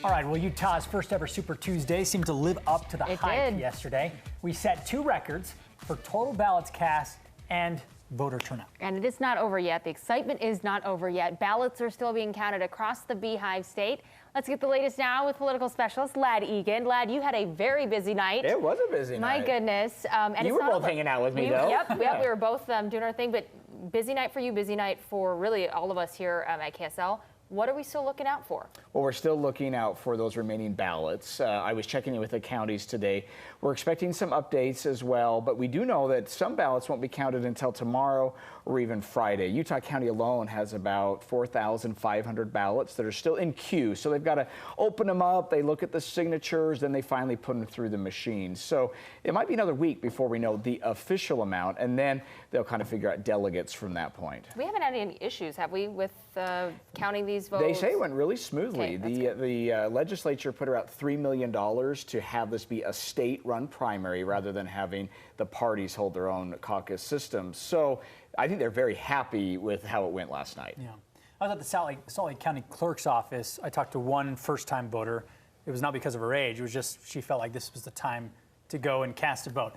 All right, well, Utah's first ever Super Tuesday seemed to live up to the hype yesterday. We set 2 records for total ballots cast and voter turnout. And it is not over yet. The excitement is not over yet. Ballots are still being counted across the Beehive State. Let's get the latest now with political specialist Lad Egan. Lad, you had a very busy night. It was a busy night. My goodness. And you were both hanging out with me, though. Yep, we were both doing our thing, but busy night for you, busy night for really all of us here at KSL. What are we still looking out for? Well, we're still looking out for those remaining ballots. I was checking in with the counties today. We're expecting some updates as well, but we do know that some ballots won't be counted until tomorrow or even Friday. Utah County alone has about 4,500 ballots that are still in queue. So they've got to open them up, they look at the signatures, then they finally put them through the machine. So it might be another week before we know the official amount, and then they'll kind of figure out delegates from that point. We haven't had any issues, have we, with counting these votes? They say it went really smoothly. Okay, the legislature put out $3 million to have this be a state-run primary rather than having the parties hold their own caucus systems. So I think they're very happy with how it went last night. Yeah. I was at the Salt Lake County Clerk's office. I talked to one first-time voter. It was not because of her age. It was just she felt like this was the time to go and cast a vote.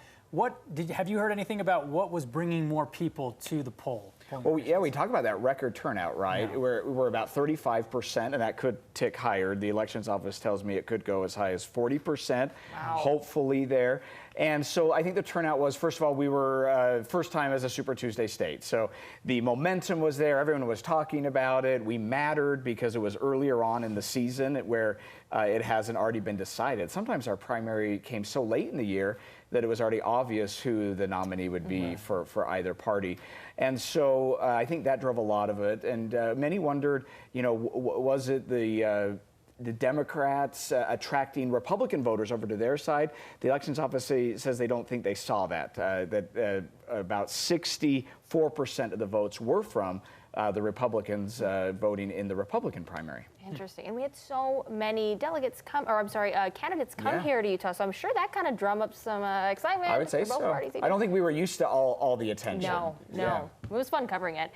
Have you heard anything about what was bringing more people to the poll? Well, yeah, we talked about that record turnout, right? Yeah. We're about 35%, and that could tick higher. The elections office tells me it could go as high as 40%, hopefully there. And so I think the turnout was, first of all, we were first time as a Super Tuesday state. So the momentum was there. Everyone was talking about it. We mattered because it was earlier on in the season where it hasn't already been decided. Sometimes our primary came so late in the year that it was already obvious who the nominee would be for either party. And so I think that drove a lot of it. And many wondered, you know, was it the Democrats attracting Republican voters over to their side? The elections office says they don't think they saw that, about 64% of the votes were from the Republicans voting in the Republican primary. Interesting. And we had so many delegates candidates come here to Utah, so I'm sure that kind of drum up some excitement. I would say for both so. Parties. I don't think we were used to all the attention. No. Yeah. It was fun covering it.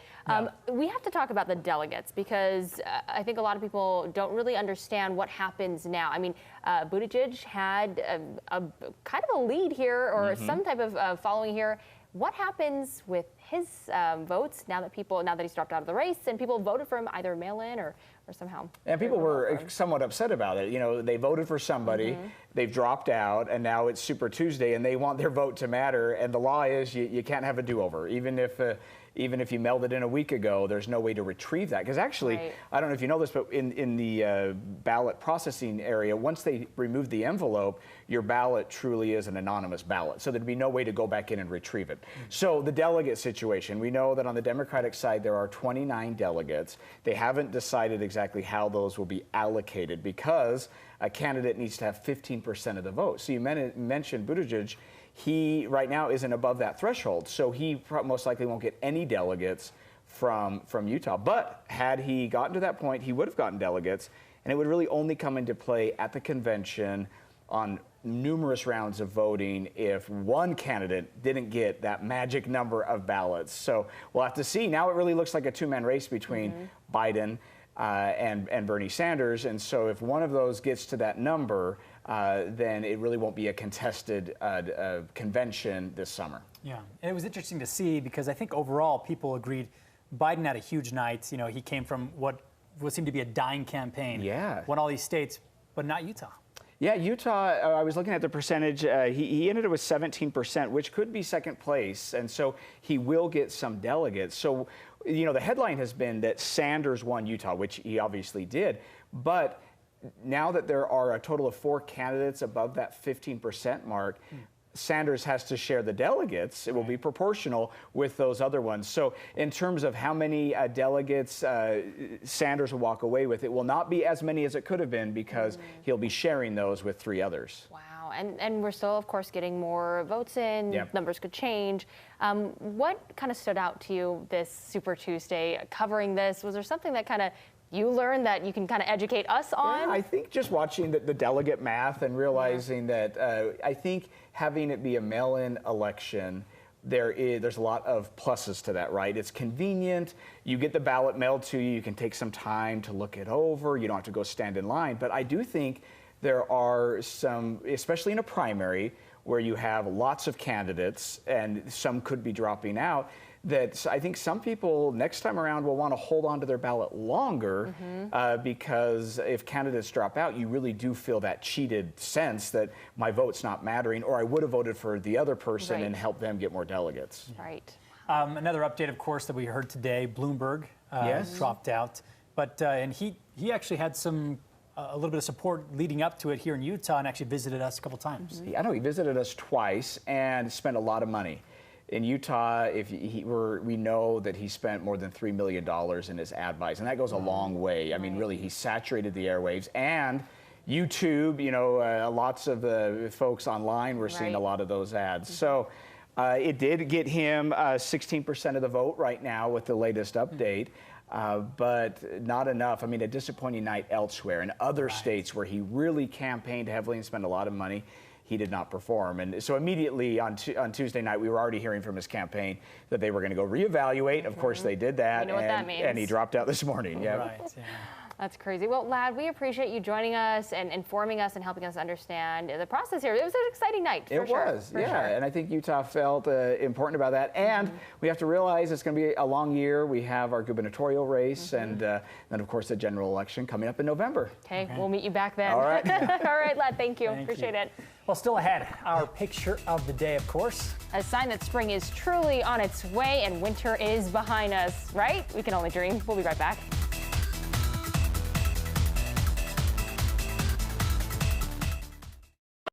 We have to talk about the delegates because I think a lot of people don't really understand what happens now. I mean, Buttigieg had a kind of a lead here or some type of following here. What happens with his votes now that he's dropped out of the race and people voted for him either mail-in or somehow? And people were somewhat upset about it. You know, they voted for somebody, they've dropped out, and now it's Super Tuesday, and they want their vote to matter. And the law is you can't have a do-over, even if you mailed it in a week ago. There's no way to retrieve that. Because actually, I don't know if you know this, but in the ballot processing area, once they remove the envelope, your ballot truly is an anonymous ballot. So there'd be no way to go back in and retrieve it. So the delegate situation, we know that on the Democratic side, there are 29 delegates. They haven't decided exactly how those will be allocated because a candidate needs to have 15% of the vote. So you mentioned Buttigieg. He right now isn't above that threshold, so he most likely won't get any delegates from Utah. But had he gotten to that point, he would have gotten delegates, and it would really only come into play at the convention on numerous rounds of voting if one candidate didn't get that magic number of ballots. So we'll have to see. Now it really looks like a two-man race between Biden and Bernie Sanders, and so if one of those gets to that number, then it really won't be a contested convention this summer. Yeah, and it was interesting to see because I think overall people agreed Biden had a huge night. You know, he came from what seemed to be a dying campaign. Yeah. Won all these states, but not Utah. Yeah, Utah, I was looking at the percentage, he ended it with 17%, which could be second place, and so he will get some delegates. So, you know, the headline has been that Sanders won Utah, which he obviously did, but now that there are a total of 4 candidates above that 15% mark, Sanders has to share the delegates. It will be proportional with those other ones. So in terms of how many delegates Sanders will walk away with, it will not be as many as it could have been because he'll be sharing those with 3 others. Wow. And we're still, of course, getting more votes in. Yep. Numbers could change. What kind of stood out to you this Super Tuesday covering this? Was there something that kind of you learned that you can kind of educate us on? Yeah, I think just watching the delegate math and realizing that I think having it be a mail-in election there's a lot of pluses to that, right? It's convenient. You get the ballot mailed to you. You can take some time to look it over. You don't have to go stand in line. But I do think there are some, especially in a primary, where you have lots of candidates and some could be dropping out, that I think some people next time around will want to hold on to their ballot longer because if candidates drop out, you really do feel that cheated sense that my vote's not mattering, or I would have voted for the other person and helped them get more delegates. Right. Another update, of course, that we heard today, Bloomberg dropped out, but and he actually had a little bit of support leading up to it here in Utah and actually visited us a couple times. I know he visited us twice and spent a lot of money. In Utah, we know that he spent more than $3 million in his ad buys, and that goes a long way. I mean, really, he saturated the airwaves. And YouTube, lots of the folks online were seeing a lot of those ads. So it did get him 16% of the vote right now with the latest update. But not enough. I mean, a disappointing night elsewhere. In other states where he really campaigned heavily and spent a lot of money, he did not perform. And so immediately on Tuesday night, we were already hearing from his campaign that they were going to go reevaluate. Of course, they did that. You know what that means. And he dropped out this morning. Yeah. Right. Yeah. That's crazy. Well, Lad, we appreciate you joining us and informing us and helping us understand the process here. It was an exciting night, for sure. It was, yeah. And I think Utah felt important about that. And we have to realize it's going to be a long year. We have our gubernatorial race and then, of course, the general election coming up in November. Okay, we'll meet you back then. All right. All right, Lad, thank you. Appreciate it. Well, still ahead, our picture of the day, of course. A sign that spring is truly on its way and winter is behind us, right? We can only dream. We'll be right back.